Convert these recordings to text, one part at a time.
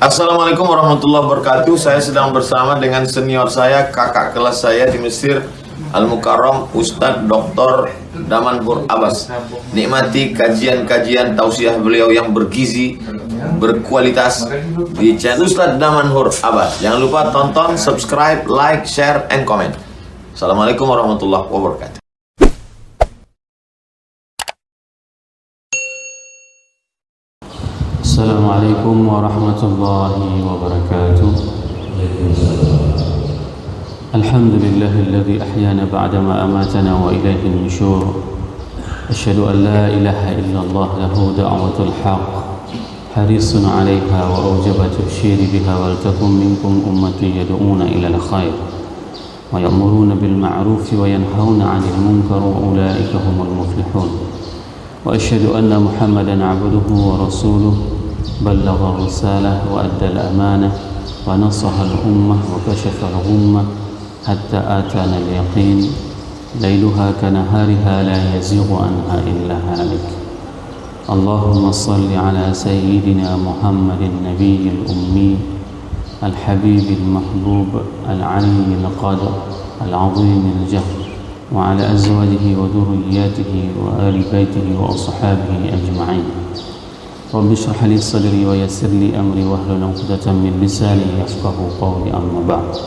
Assalamualaikum warahmatullahi wabarakatuh. Saya sedang bersama dengan senior saya, kakak kelas saya di Mesir, Al-Mukarram, Ustadz Dr. Damanhur Abbas. Nikmati kajian-kajian tausiah beliau yang bergizi, berkualitas di channel Ustadz Damanhur Abbas. Jangan lupa tonton, subscribe, like, share, and comment. Assalamualaikum warahmatullahi wabarakatuh. Assalamualaikum warahmatullahi wabarakatuh. Alhamdulillahilladzi ahyana ba'dama amatana wa ilaihi nusyur. Asyhadu an la ilaha illallah lahu da'watul haqq. Harisun 'alaiha wa awjaba tubsyiri biha wal takum minkum ummatun yad'una ila al-khair wa ya'muruna bil ma'ruf wa yanhauna 'anil munkar wa ulaika humul muflihun. Wa asyhadu anna Muhammadan 'abduhu wa rasuluhu بلغ الرسالة وأدى الأمانة ونصح الأمة وكشف الغمة حتى آتانا اليقين ليلها كنهارها لا يزيغ عنها إلا هالك. اللهم صل على سيدنا محمد النبي الأمي الحبيب المحبوب العلي القدر العظيم الجهل وعلى أزواجه وذرياته وآل بيته وأصحابه أجمعين. Rabbi shrah li sadri wa yassir li amri wahlul 'uqdatam min lisani yafqahu qawli, amma ba'd.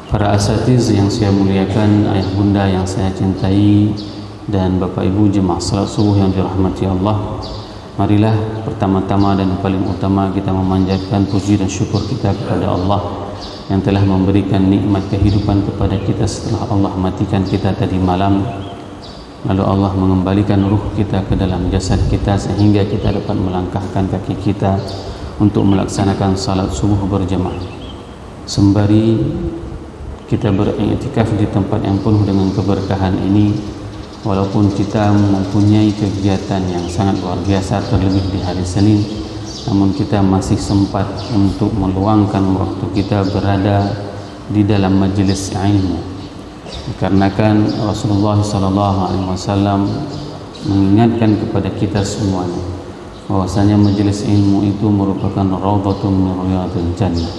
Para asatiz yang saya muliakan, ayah bunda yang saya cintai, dan bapak ibu jemaah salat subuh yang dirahmati Allah, marilah pertama-tama dan paling utama kita memanjatkan puji dan syukur kita kepada Allah yang telah memberikan nikmat kehidupan kepada kita setelah Allah matikan kita tadi malam. Lalu Allah mengembalikan ruh kita ke dalam jasad kita sehingga kita dapat melangkahkan kaki kita untuk melaksanakan salat subuh berjamaah. Sembari kita beriktikaf di tempat yang penuh dengan keberkahan ini, walaupun kita mempunyai kegiatan yang sangat luar biasa terlebih di hari Senin, namun kita masih sempat untuk meluangkan waktu kita berada di dalam majelis ilmu. Dikarenakan Rasulullah SAW mengingatkan kepada kita semuanya bahwasanya majelis ilmu itu merupakan raudhatun min riyadil jannah.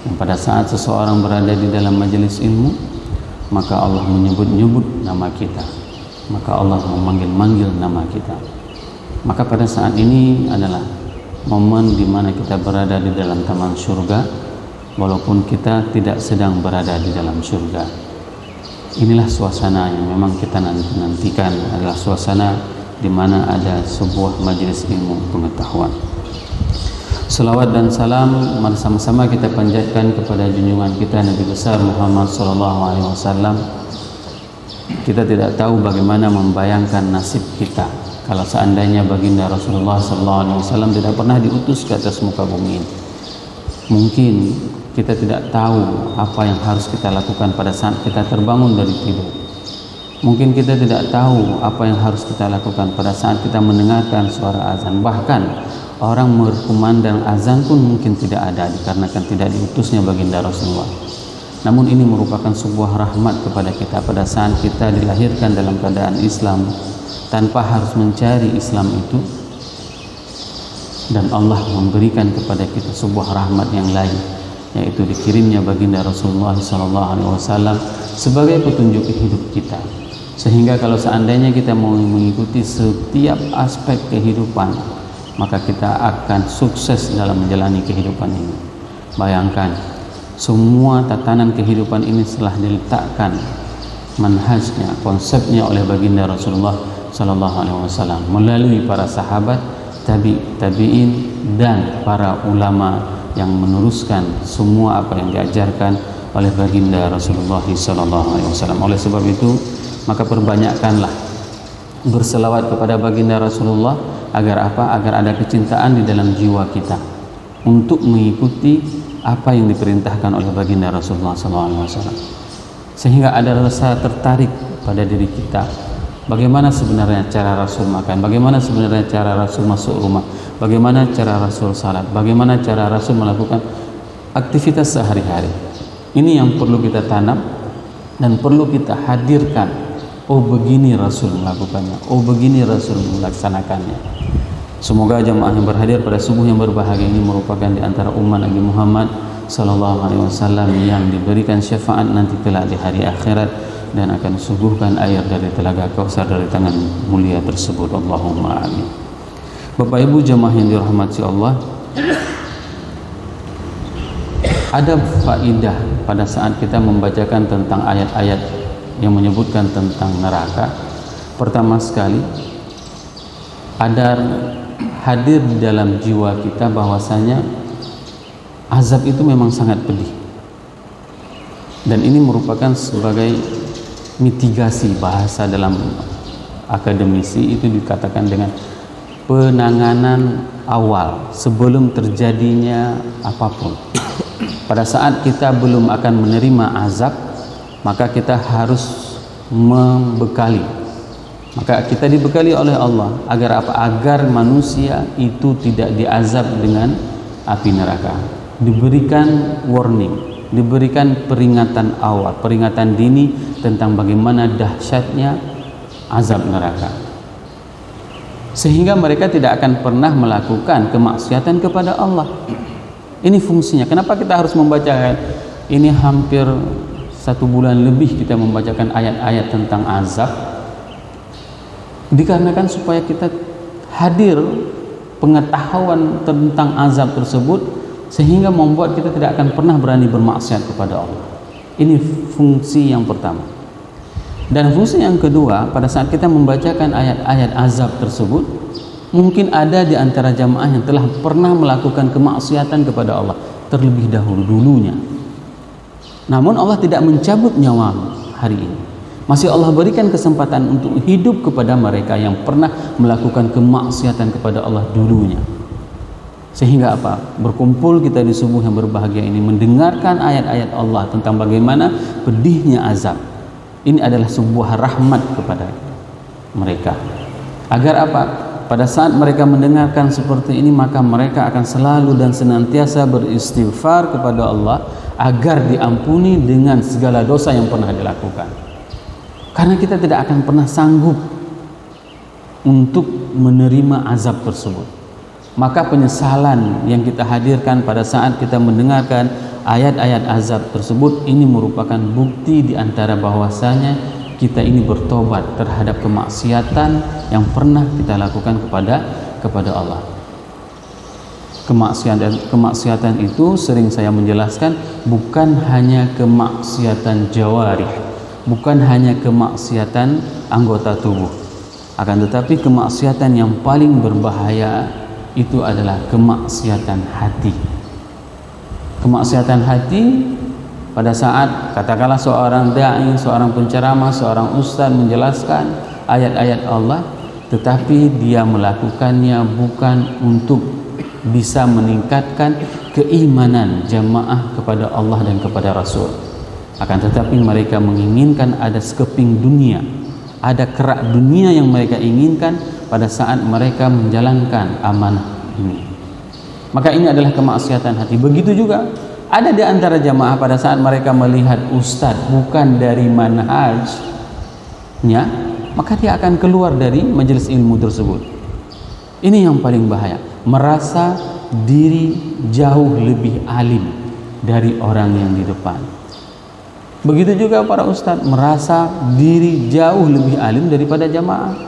Dan pada saat seseorang berada di dalam majelis ilmu, maka Allah menyebut-nyebut nama kita, maka Allah memanggil-manggil nama kita. Maka pada saat ini adalah momen di mana kita berada di dalam taman surga, walaupun kita tidak sedang berada di dalam surga. Inilah suasana yang memang kita nantikan, adalah suasana di mana ada sebuah majelis ilmu pengetahuan. Salawat dan salam mari sama-sama kita panjatkan kepada junjungan kita Nabi besar Muhammad SAW. Kita tidak tahu bagaimana membayangkan nasib kita kalau seandainya baginda Rasulullah SAW tidak pernah diutus ke atas muka bumi ini. Mungkin kita tidak tahu apa yang harus kita lakukan pada saat kita terbangun dari tidur. Mungkin kita tidak tahu apa yang harus kita lakukan pada saat kita mendengarkan suara azan. Bahkan orang berkumandang azan pun mungkin tidak ada dikarenakan tidak diutusnya baginda Rasulullah. Namun ini merupakan sebuah rahmat kepada kita pada saat kita dilahirkan dalam keadaan Islam tanpa harus mencari Islam itu, dan Allah memberikan kepada kita sebuah rahmat yang lain, yaitu dikirimnya baginda Rasulullah SAW sebagai petunjuk hidup kita. Sehingga kalau seandainya kita mau mengikuti setiap aspek kehidupan, maka kita akan sukses dalam menjalani kehidupan ini. Bayangkan, semua tatanan kehidupan ini telah diletakkan manhajnya, konsepnya oleh baginda Rasulullah SAW melalui para sahabat, tabi'in, dan para ulama yang meneruskan semua apa yang diajarkan oleh baginda Rasulullah SAW. Oleh sebab itu, maka perbanyakkanlah berselawat kepada baginda Rasulullah agar apa? Agar ada kecintaan di dalam jiwa kita untuk mengikuti apa yang diperintahkan oleh baginda Rasulullah SAW, sehingga ada rasa tertarik pada diri kita. Bagaimana sebenarnya cara Rasul makan? Bagaimana sebenarnya cara Rasul masuk rumah? Bagaimana cara Rasul salat? Bagaimana cara Rasul melakukan aktivitas sehari-hari? Ini yang perlu kita tanam dan perlu kita hadirkan. Oh, begini Rasul melakukannya. Oh, begini Rasul melaksanakannya. Semoga jamaah yang berhadir pada subuh yang berbahagia ini merupakan di antara umat Nabi Muhammad sallallahu alaihi wasallam yang diberikan syafaat nanti kelak di hari akhirat dan akan disuguhkan air dari telaga Kautsar dari tangan mulia tersebut. Allahumma amin. Bapak Ibu jamaah yang dirahmati Allah, ada faidah pada saat kita membacakan tentang ayat-ayat yang menyebutkan tentang neraka. Pertama sekali, ada hadir di dalam jiwa kita bahwasanya azab itu memang sangat pedih, dan ini merupakan sebagai mitigasi. Bahasa dalam akademisi itu dikatakan dengan penanganan awal sebelum terjadinya apapun. Pada saat kita belum akan menerima azab, maka kita harus membekali. Maka kita dibekali oleh Allah agar apa? Agar manusia itu tidak diazab dengan api neraka. Diberikan warning, diberikan peringatan awal, peringatan dini tentang bagaimana dahsyatnya azab neraka, sehingga mereka tidak akan pernah melakukan kemaksiatan kepada Allah. Ini fungsinya. Kenapa kita harus membacakan ini? Hampir 1 bulan lebih kita membacakan ayat-ayat tentang azab, dikarenakan supaya kita hadir pengetahuan tentang azab tersebut, sehingga membuat kita tidak akan pernah berani bermaksiat kepada Allah. Ini fungsi yang pertama. Dan fungsi yang kedua, pada saat kita membacakan ayat-ayat azab tersebut, mungkin ada di antara jamaah yang telah pernah melakukan kemaksiatan kepada Allah terlebih dahulu dulunya. Namun Allah tidak mencabut nyawamu hari ini. Masih Allah berikan kesempatan untuk hidup kepada mereka yang pernah melakukan kemaksiatan kepada Allah dulunya. Sehingga apa? Berkumpul kita di subuh yang berbahagia ini mendengarkan ayat-ayat Allah tentang bagaimana pedihnya azab. Ini adalah sebuah rahmat kepada mereka. Agar apa? Pada saat mereka mendengarkan seperti ini, maka mereka akan selalu dan senantiasa beristighfar kepada Allah agar diampuni dengan segala dosa yang pernah dilakukan. Karena kita tidak akan pernah sanggup untuk menerima azab tersebut. Maka penyesalan yang kita hadirkan pada saat kita mendengarkan ayat-ayat azab tersebut, ini merupakan bukti di antara bahwasanya kita ini bertobat terhadap kemaksiatan yang pernah kita lakukan kepada Allah. Kemaksiatan itu sering saya menjelaskan bukan hanya kemaksiatan jawarih, bukan hanya kemaksiatan anggota tubuh, akan tetapi kemaksiatan yang paling berbahaya itu adalah kemaksiatan hati. Kemaksiatan hati pada saat katakanlah seorang dai, seorang penceramah, seorang ustaz menjelaskan ayat-ayat Allah, tetapi dia melakukannya bukan untuk bisa meningkatkan keimanan jamaah kepada Allah dan kepada Rasul, akan tetapi mereka menginginkan ada sekeping dunia, ada kerak dunia yang mereka inginkan pada saat mereka menjalankan amanah ini. Maka ini adalah kemaksiatan hati. Begitu juga ada di antara jamaah pada saat mereka melihat ustadz bukan dari manhajnya, maka dia akan keluar dari majelis ilmu tersebut. Ini yang paling bahaya, merasa diri jauh lebih alim dari orang yang di depan. Begitu juga para ustadz merasa diri jauh lebih alim daripada jamaah.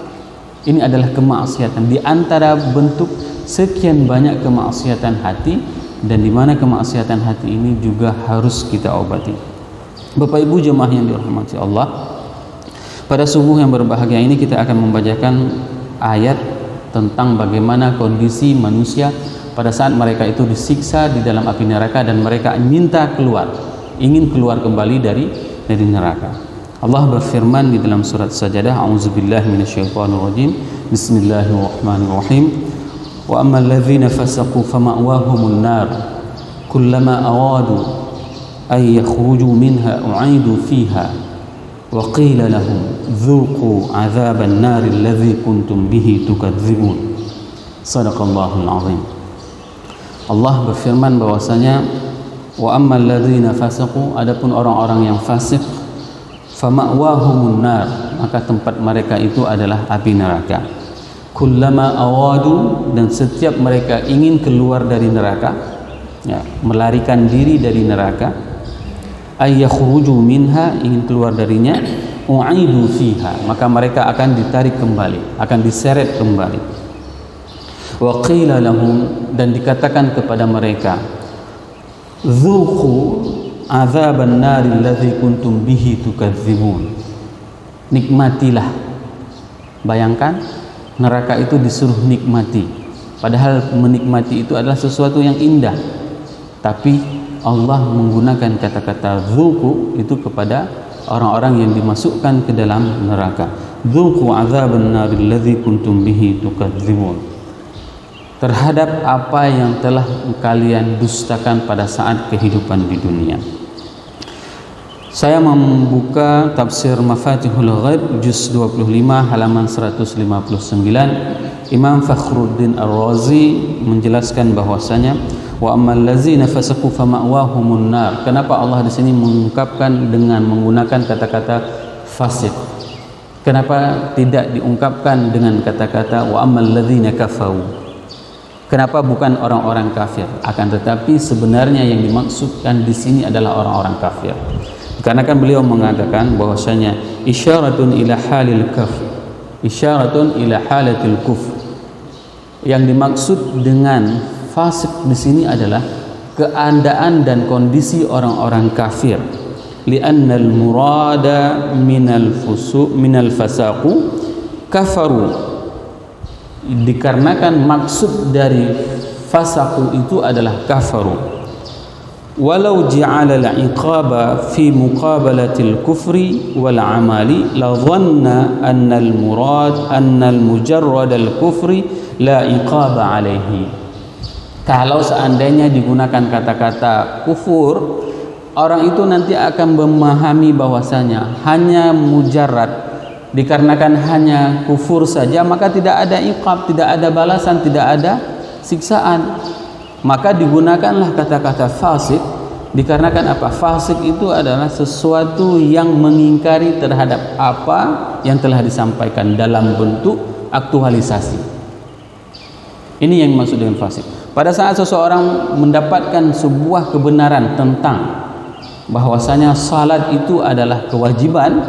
Ini adalah kemaksiatan di antara bentuk sekian banyak kemaksiatan hati, dan di mana kemaksiatan hati ini juga harus kita obati. Bapak Ibu jemaah yang dirahmati Allah, pada subuh yang berbahagia ini kita akan membacakan ayat tentang bagaimana kondisi manusia pada saat mereka itu disiksa di dalam api neraka dan mereka minta keluar, ingin keluar kembali dari neraka. Allah berfirman di dalam surat Sajadah, A'udzubillahi minasyaitonirrajim. Bismillahirrahmanirrahim. Wa ammal ladzina fasaqu fama'wahumun nar kullama awadu ay yakhruju minha u'idu fiha wa qila lahum dhuqu 'adzaban nar alladzi kuntum bihi tukadzibun. Shadaqallahul azim. Allah berfirman bahwasanya wa ammal ladzina fasaqu, adapun orang-orang yang fasik, fama'wahumun nar, maka tempat mereka itu adalah api neraka. kullama awadu, dan setiap mereka ingin keluar dari neraka, ya, melarikan diri dari neraka, ayyakhruju minha, ingin keluar darinya, u'idu fiha, maka mereka akan ditarik kembali, akan diseret kembali. Wa qila lahum, dan dikatakan kepada mereka, dzuqu azaban nari alladzi kuntum bihi tukadzibun, nikmatilah. Bayangkan, neraka itu disuruh nikmati, padahal menikmati itu adalah sesuatu yang indah, tapi Allah menggunakan kata-kata dzuqu itu kepada orang-orang yang dimasukkan ke dalam neraka. Dzuqu azaban nari alladzi kuntum bihi tukadzibun, terhadap apa yang telah kalian dustakan pada saat kehidupan di dunia. Saya membuka tafsir Mafatihul Ghaib juz 25 halaman 159. Imam Fakhruddin Ar-Razi menjelaskan bahwasanya wa ammal ladzina fasaqu fama'wahumun nar. Kenapa Allah di sini mengungkapkan dengan menggunakan kata-kata fasik? Kenapa tidak diungkapkan dengan kata-kata wa ammal ladzina kafaru? Kenapa bukan orang-orang kafir? Akan tetapi sebenarnya yang dimaksudkan di sini adalah orang-orang kafir. Karena kan beliau mengatakan bahwasanya isyaratun ila halil kafir, isyaratun ila halatil kufr. Yang dimaksud dengan fasik di sini adalah keadaan dan kondisi orang-orang kafir. Li'anna al-murada minal fusuq minal fasaqu kafaru. Dikarenakan maksud dari fasaqu itu adalah kafaru. Walau ja'ala al-iqaba fi muqabalatil kufri wal amali la dhanna anna al-murad anna al-mujarrad al-kufri la iqaba alaihi. Kalau seandainya digunakan kata-kata kufur, orang itu nanti akan memahami bahwasanya hanya mujarrad, dikarenakan hanya kufur saja, maka tidak ada iqab, tidak ada balasan, tidak ada siksaan. Maka digunakanlah kata-kata fasik, dikarenakan apa? Fasik itu adalah sesuatu yang mengingkari terhadap apa yang telah disampaikan dalam bentuk aktualisasi. Ini yang dimaksud dengan fasik. Pada saat seseorang mendapatkan sebuah kebenaran tentang bahwasanya salat itu adalah kewajiban,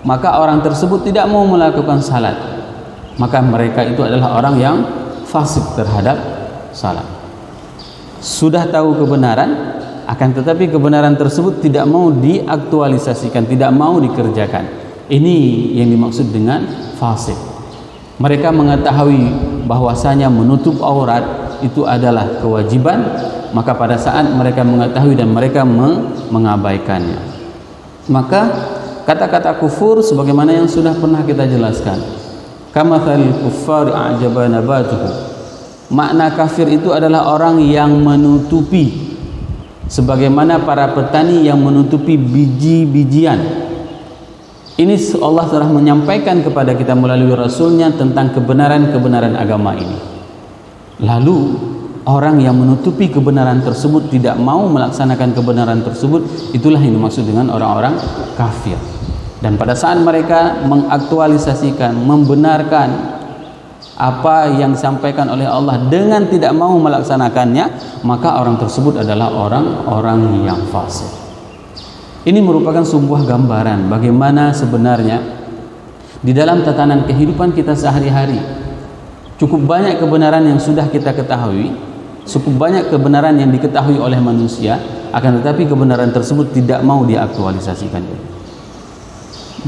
maka orang tersebut tidak mau melakukan salat, maka mereka itu adalah orang yang fasik terhadap salat. Sudah tahu kebenaran, akan tetapi kebenaran tersebut tidak mau diaktualisasikan, tidak mau dikerjakan. Ini yang dimaksud dengan fasik. Mereka mengetahui bahwasanya menutup aurat itu adalah kewajiban, maka pada saat mereka mengetahui dan mereka mengabaikannya, maka kata-kata kufur sebagaimana yang sudah pernah kita jelaskan, kamathalil kuffari a'jaba nabatuhu. Makna kafir itu adalah orang yang menutupi, sebagaimana para petani yang menutupi biji-bijian. Ini Allah telah menyampaikan kepada kita melalui Rasulnya tentang kebenaran-kebenaran agama ini. Lalu orang yang menutupi kebenaran tersebut, tidak mau melaksanakan kebenaran tersebut, itulah yang dimaksud dengan orang-orang kafir. Dan pada saat mereka mengaktualisasikan, membenarkan apa yang disampaikan oleh Allah dengan tidak mau melaksanakannya, maka orang tersebut adalah orang-orang yang fasik. Ini merupakan sebuah gambaran bagaimana sebenarnya di dalam tatanan kehidupan kita sehari-hari cukup banyak kebenaran yang sudah kita ketahui, cukup banyak kebenaran yang diketahui oleh manusia, akan tetapi kebenaran tersebut tidak mau diaktualisasikan.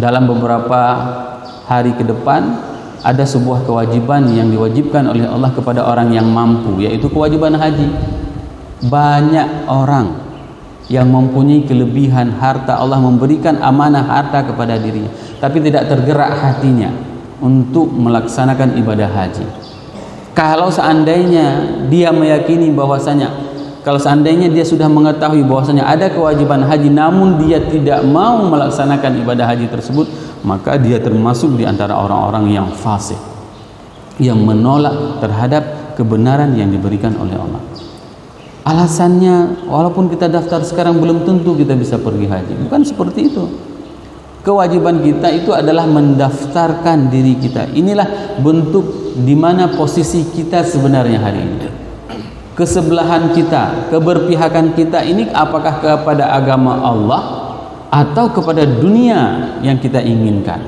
Dalam beberapa hari ke depan ada sebuah kewajiban yang diwajibkan oleh Allah kepada orang yang mampu, yaitu kewajiban haji. Banyak orang yang mempunyai kelebihan harta, Allah memberikan amanah harta kepada dirinya, tapi tidak tergerak hatinya untuk melaksanakan ibadah haji. Kalau seandainya dia meyakini bahwasanya, kalau seandainya dia sudah mengetahui bahwasanya ada kewajiban haji namun dia tidak mau melaksanakan ibadah haji tersebut, maka dia termasuk di antara orang-orang yang fasik, yang menolak terhadap kebenaran yang diberikan oleh Allah. Alasannya, walaupun kita daftar sekarang belum tentu kita bisa pergi haji. Bukan seperti itu. Kewajiban kita itu adalah mendaftarkan diri kita. Inilah bentuk di mana posisi kita sebenarnya hari ini. Kesebelahan kita, keberpihakan kita ini apakah kepada agama Allah atau kepada dunia yang kita inginkan?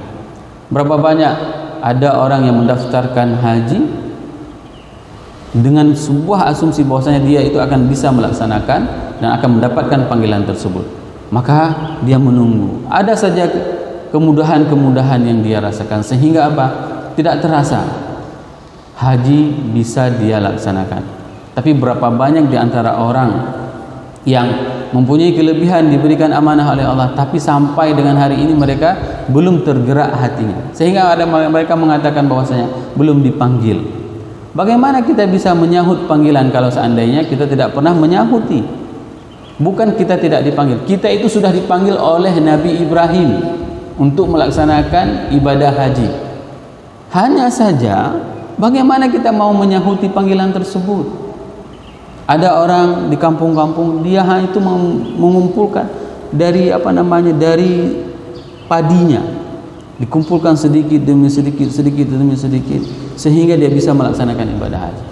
Berapa banyak ada orang yang mendaftarkan haji dengan sebuah asumsi bahwasanya dia itu akan bisa melaksanakan dan akan mendapatkan panggilan tersebut. Maka dia menunggu. Ada saja kemudahan-kemudahan yang dia rasakan sehingga apa? Tidak terasa haji bisa dia laksanakan. Tapi berapa banyak di antara orang yang mempunyai kelebihan, diberikan amanah oleh Allah, tapi sampai dengan hari ini mereka belum tergerak hatinya, sehingga ada mereka mengatakan bahwasanya belum dipanggil. Bagaimana kita bisa menyahut panggilan kalau seandainya kita tidak pernah menyahuti? Bukan kita tidak dipanggil, kita itu sudah dipanggil oleh Nabi Ibrahim untuk melaksanakan ibadah haji. Hanya saja bagaimana kita mau menyahuti panggilan tersebut? Ada orang di kampung-kampung dia itu mengumpulkan dari dari padinya, dikumpulkan sedikit demi sedikit, sedikit demi sedikit, sehingga dia bisa melaksanakan ibadah haji.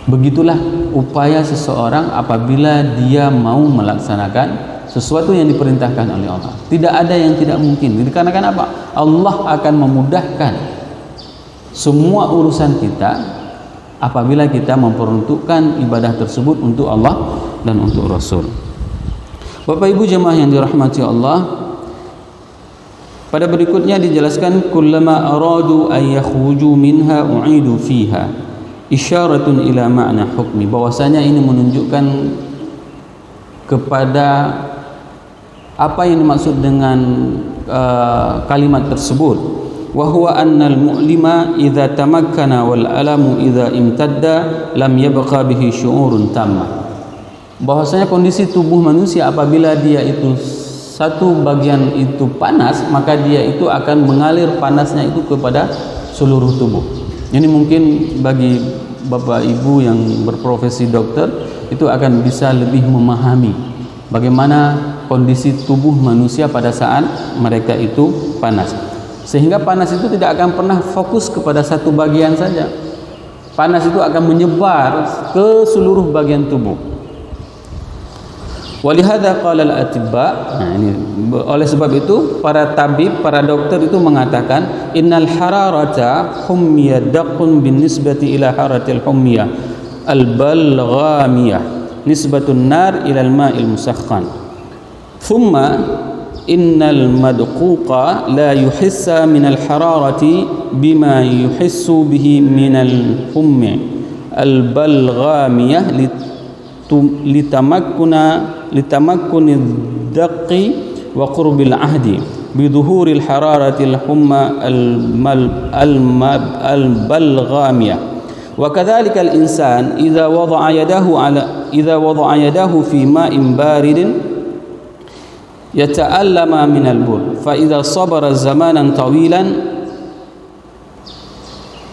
Begitulah upaya seseorang apabila dia mau melaksanakan sesuatu yang diperintahkan oleh Allah. Tidak ada yang tidak mungkin. Dikarenakan apa? Allah akan memudahkan semua urusan kita apabila kita memperuntukkan ibadah tersebut untuk Allah dan untuk Rasul. Bapak Ibu jemaah yang dirahmati Allah, pada berikutnya dijelaskan kullama aradu ay yakhruju minha u'idu fiha, isyaratun ila ma'na hukmi, bahwasanya ini menunjukkan kepada apa yang dimaksud dengan kalimat tersebut. Wa huwa annal mu'lima idza tamakkana wal alamu idza imtadda lam yabqa bihi syu'urun tamma. Bahwasanya kondisi tubuh manusia apabila dia itu satu bagian itu panas, maka dia itu akan mengalir panasnya itu kepada seluruh tubuh. Ini mungkin bagi Bapak Ibu yang berprofesi dokter itu akan bisa lebih memahami bagaimana kondisi tubuh manusia pada saat mereka itu panas. Sehingga panas itu tidak akan pernah fokus kepada satu bagian saja. Panas itu akan menyebar ke seluruh bagian tubuh. Walihada qala al-atibba, oleh sebab itu para tabib, para dokter itu mengatakan innal hararata hummiya daqqun bin nisbati ila haratil hummiya al-balghamiyah nisbatun nar ila al-ma'il musakhkhan. Thumma innal madquqa la yuhissa min al-hararati bima yuhissu bihi min al-hummi al-balghamiyah litamakkuni ad-daqqi wa qurbil ahdi bidhuhuril hararatil humma al-balghamiyah. Wa kadzalika al-insan idza wada'a yadahu fi ma'in baridin yata'allama min al-bur fa idza sabara zamanan tawilan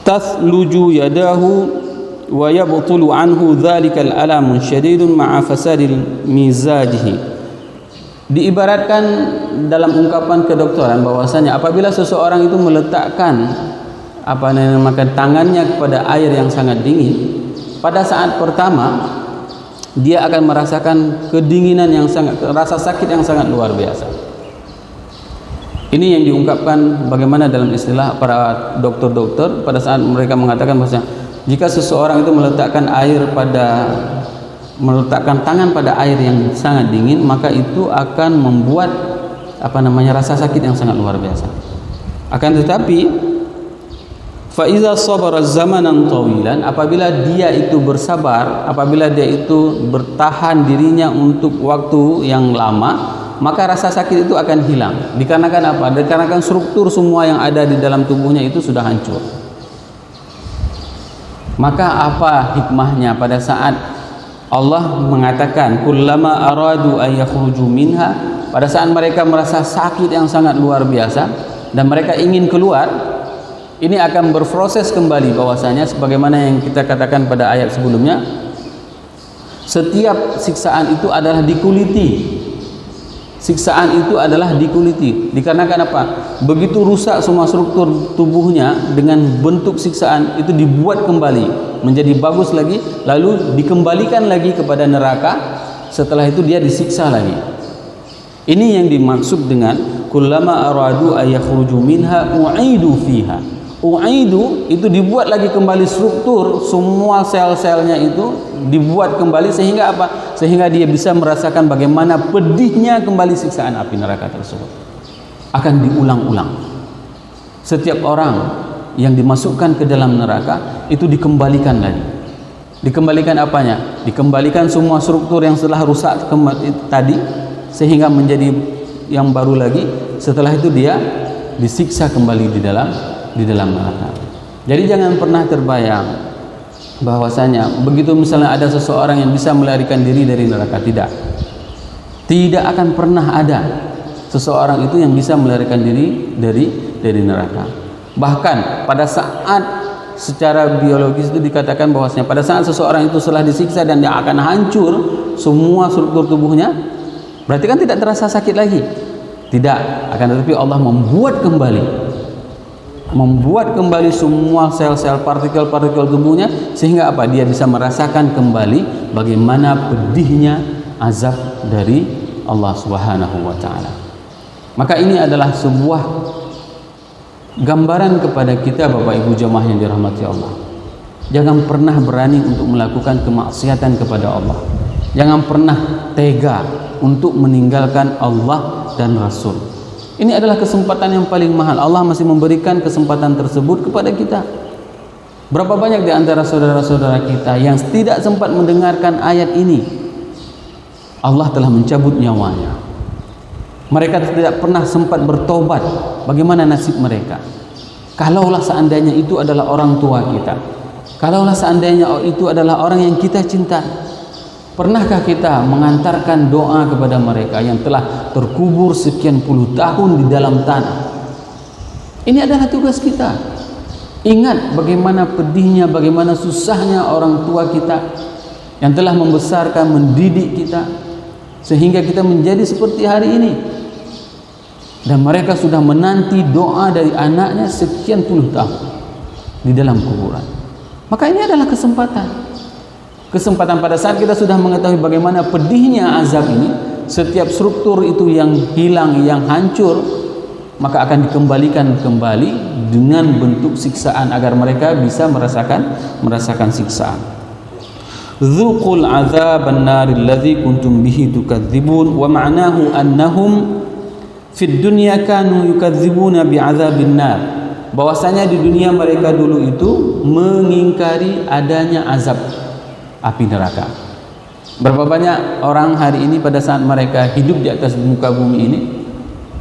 tathluju yadahu wa yabtulu anhu dhalika al-alamun syadidun ma'a fasadil mizajihi. Diibaratkan dalam ungkapan kedokteran bahwasanya apabila seseorang itu meletakkan tangannya kepada air yang sangat dingin, pada saat pertama dia akan merasakan kedinginan yang sangat, rasa sakit yang sangat luar biasa. Ini yang diungkapkan bagaimana dalam istilah para dokter-dokter pada saat mereka mengatakan bahwa jika seseorang itu meletakkan tangan pada air yang sangat dingin, maka itu akan membuat rasa sakit yang sangat luar biasa. Akan tetapi fa iza sabara zamanan tawilan, apabila dia itu bersabar, apabila dia itu bertahan dirinya untuk waktu yang lama, maka rasa sakit itu akan hilang. Dikarenakan apa? Dikarenakan struktur semua yang ada di dalam tubuhnya itu sudah hancur. Maka apa hikmahnya pada saat Allah mengatakan kullama aradu ay yakhruju minha, pada saat mereka merasa sakit yang sangat luar biasa dan mereka ingin keluar, ini akan berproses kembali bahwasanya sebagaimana yang kita katakan pada ayat sebelumnya, setiap siksaan itu adalah dikuliti. Siksaan itu adalah dikuliti. Dikarenakan apa? Begitu rusak semua struktur tubuhnya dengan bentuk siksaan, itu dibuat kembali menjadi bagus lagi, lalu dikembalikan lagi kepada neraka. Setelah itu dia disiksa lagi. Ini yang dimaksud dengan kullama aradu ayakhruju minha u'idu fiha. U'idu itu dibuat lagi kembali struktur, semua sel-selnya itu dibuat kembali sehingga apa? Sehingga dia bisa merasakan bagaimana pedihnya kembali siksaan api neraka tersebut. Akan diulang-ulang. Setiap orang yang dimasukkan ke dalam neraka itu dikembalikan lagi. Dikembalikan apanya? Dikembalikan semua struktur yang telah rusak tadi sehingga menjadi yang baru lagi. Setelah itu dia disiksa kembali di dalam neraka. Jadi jangan pernah terbayang bahwasanya begitu misalnya ada seseorang yang bisa melarikan diri dari neraka. Tidak akan pernah ada seseorang itu yang bisa melarikan diri dari neraka. Bahkan pada saat secara biologis itu dikatakan bahwasanya pada saat seseorang itu telah disiksa dan dia akan hancur semua struktur tubuhnya, berarti kan tidak terasa sakit lagi. Tidak, akan tetapi Allah membuat kembali semua sel-sel partikel-partikel tubuhnya sehingga apa? Dia bisa merasakan kembali bagaimana pedihnya azab dari Allah Subhanahu wa taala. Maka ini adalah sebuah gambaran kepada kita Bapak Ibu jemaah yang dirahmati Allah. Jangan pernah berani untuk melakukan kemaksiatan kepada Allah. Jangan pernah tega untuk meninggalkan Allah dan Rasul. Ini adalah kesempatan yang paling mahal. Allah masih memberikan kesempatan tersebut kepada kita. Berapa banyak di antara saudara-saudara kita yang tidak sempat mendengarkan ayat ini, Allah telah mencabut nyawanya. Mereka tidak pernah sempat bertobat. Bagaimana nasib mereka? Kalaulah seandainya itu adalah orang tua kita, kalaulah seandainya itu adalah orang yang kita cintai, pernahkah kita mengantarkan doa kepada mereka yang telah terkubur sekian puluh tahun di dalam tanah? Ini adalah tugas kita. Ingat bagaimana pedihnya, bagaimana susahnya orang tua kita yang telah membesarkan, mendidik kita sehingga kita menjadi seperti hari ini. Dan mereka sudah menanti doa dari anaknya sekian puluh tahun di dalam kuburan. Maka ini adalah kesempatan pada saat kita sudah mengetahui bagaimana pedihnya azab ini, setiap struktur itu yang hilang, yang hancur, maka akan dikembalikan kembali dengan bentuk siksaan agar mereka bisa merasakan siksaan. Dzuqul azaban naril ladzi kuntum bihi tukadzibun wa ma'nahu annahum fid dunya kanu yukadzibuna bi'adzabin nar. Bahwasanya di dunia mereka dulu itu mengingkari adanya azab api neraka. Berapa banyak orang hari ini pada saat mereka hidup di atas muka bumi ini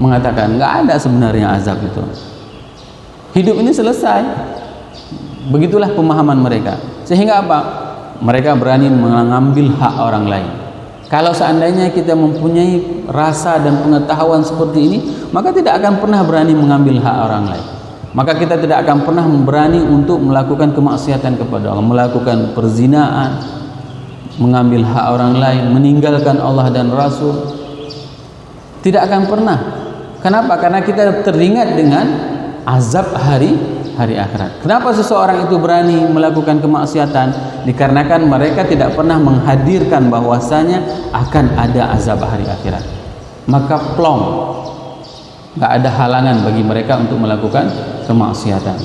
mengatakan enggak ada sebenarnya azab itu. Hidup ini selesai. Begitulah pemahaman mereka. Sehingga apa? Mereka berani mengambil hak orang lain. Kalau seandainya kita mempunyai rasa dan pengetahuan seperti ini, maka tidak akan pernah berani mengambil hak orang lain. Maka kita tidak akan pernah berani untuk melakukan kemaksiatan kepada Allah, melakukan perzinaan, mengambil hak orang lain, meninggalkan Allah dan Rasul. Tidak akan pernah. Kenapa? Karena kita teringat dengan azab hari akhirat. Kenapa seseorang itu berani melakukan kemaksiatan? Dikarenakan mereka tidak pernah menghadirkan bahwasanya akan ada azab hari akhirat. Maka plong, nggak ada halangan bagi mereka untuk melakukan kemaksiatan.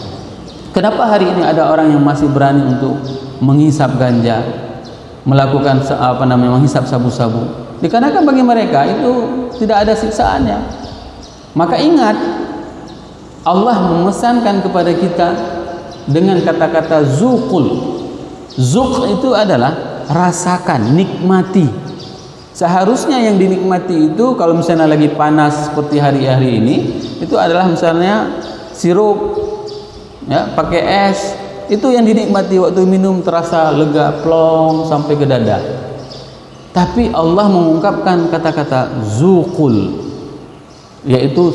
Kenapa hari ini ada orang yang masih berani untuk menghisap ganja, melakukan menghisap sabu-sabu? Dikarenakan bagi mereka itu tidak ada siksaannya. Maka ingat, Allah memesankan kepada kita dengan kata-kata zuqul. Zuq itu adalah rasakan, nikmati. Seharusnya yang dinikmati itu kalau misalnya lagi panas seperti hari-hari ini, itu adalah misalnya sirup, ya, pakai es. Itu yang dinikmati, waktu minum terasa lega, plong sampai ke dada. Tapi Allah mengungkapkan kata-kata zuqul, yaitu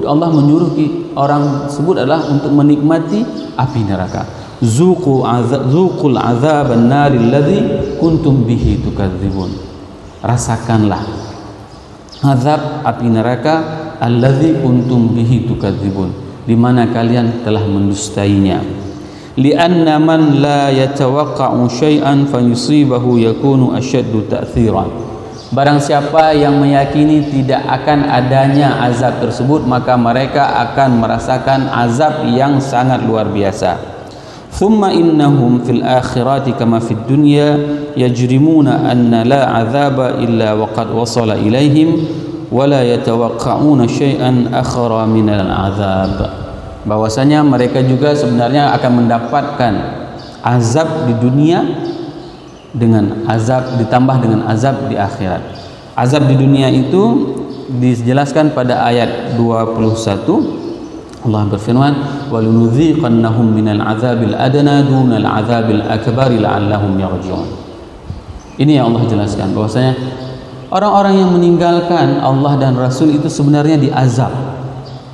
Allah menyuruh orang tersebut adalah untuk menikmati api neraka. Zuqul azaban naril ladzi kuntum bihi tukadzibun. Rasakanlah azab api neraka allazi kuntum bihi tukadzibun, di mana kalian telah mendustainya. Lianna man la yatawaqqa'u syai'an fayusibahu yakunu asyaddu ta'thiran. Barang siapa yang meyakini tidak akan adanya azab tersebut, maka mereka akan merasakan azab yang sangat luar biasa. Thumma innahum fil akhirati kama fid dunya yajrimuna anna la azaba illa waqad wasala ilaihim wa la yatawaqqa'una syai'an akhara minal azab. Bahwasanya mereka juga sebenarnya akan mendapatkan azab di dunia dengan azab ditambah dengan azab di akhirat. Azab di dunia itu dijelaskan pada ayat 21. Allah berfirman, "Walunudhiqannahum minal 'adzabil adna dunal 'adzabil akbari la'allahum yarji'un." Ini yang Allah jelaskan bahwasanya orang-orang yang meninggalkan Allah dan Rasul itu sebenarnya diazab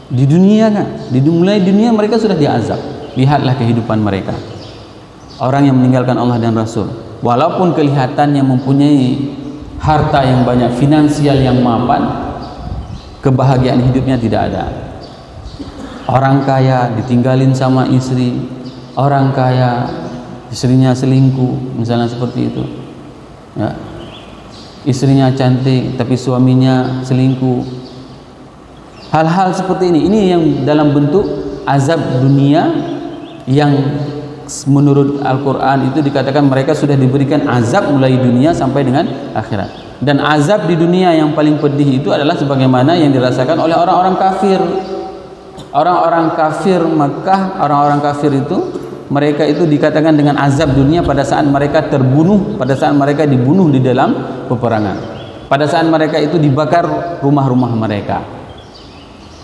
di dunia kan. Mulai dunia mereka sudah diazab. Lihatlah kehidupan mereka. Orang yang meninggalkan Allah dan Rasul, walaupun kelihatannya mempunyai harta yang banyak, finansial yang mapan, kebahagiaan hidupnya tidak ada. Orang kaya ditinggalin sama istri, orang kaya istrinya selingkuh, misalnya seperti itu. Ya. Istrinya cantik tapi suaminya selingkuh. Hal-hal seperti ini yang dalam bentuk azab dunia, yang menurut Al-Quran itu dikatakan mereka sudah diberikan azab mulai dunia sampai dengan akhirat. Dan azab di dunia yang paling pedih itu adalah sebagaimana yang dirasakan oleh orang-orang kafir. Orang-orang kafir Makkah, orang-orang kafir itu, mereka itu dikatakan dengan azab dunia pada saat mereka terbunuh, pada saat mereka dibunuh di dalam peperangan, pada saat mereka itu dibakar rumah-rumah mereka.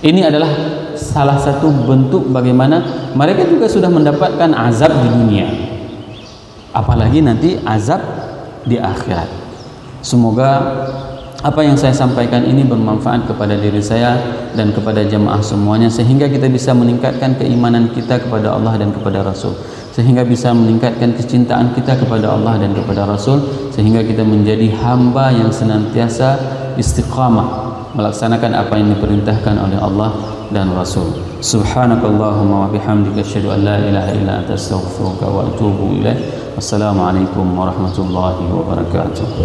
Ini adalah salah satu bentuk bagaimana mereka juga sudah mendapatkan azab di dunia, apalagi nanti azab di akhirat. Semoga apa yang saya sampaikan ini bermanfaat kepada diri saya dan kepada jemaah semuanya, sehingga kita bisa meningkatkan keimanan kita kepada Allah dan kepada Rasul, sehingga bisa meningkatkan kecintaan kita kepada Allah dan kepada Rasul, sehingga kita menjadi hamba yang senantiasa istiqamah melaksanakan apa yang diperintahkan oleh Allah dan Rasul. Subhanakallahumma wa bihamdika asyhadu an la ilaha illa anta astaghfiruka wa atubu ilaik. Wassalamualaikum warahmatullahi wabarakatuh.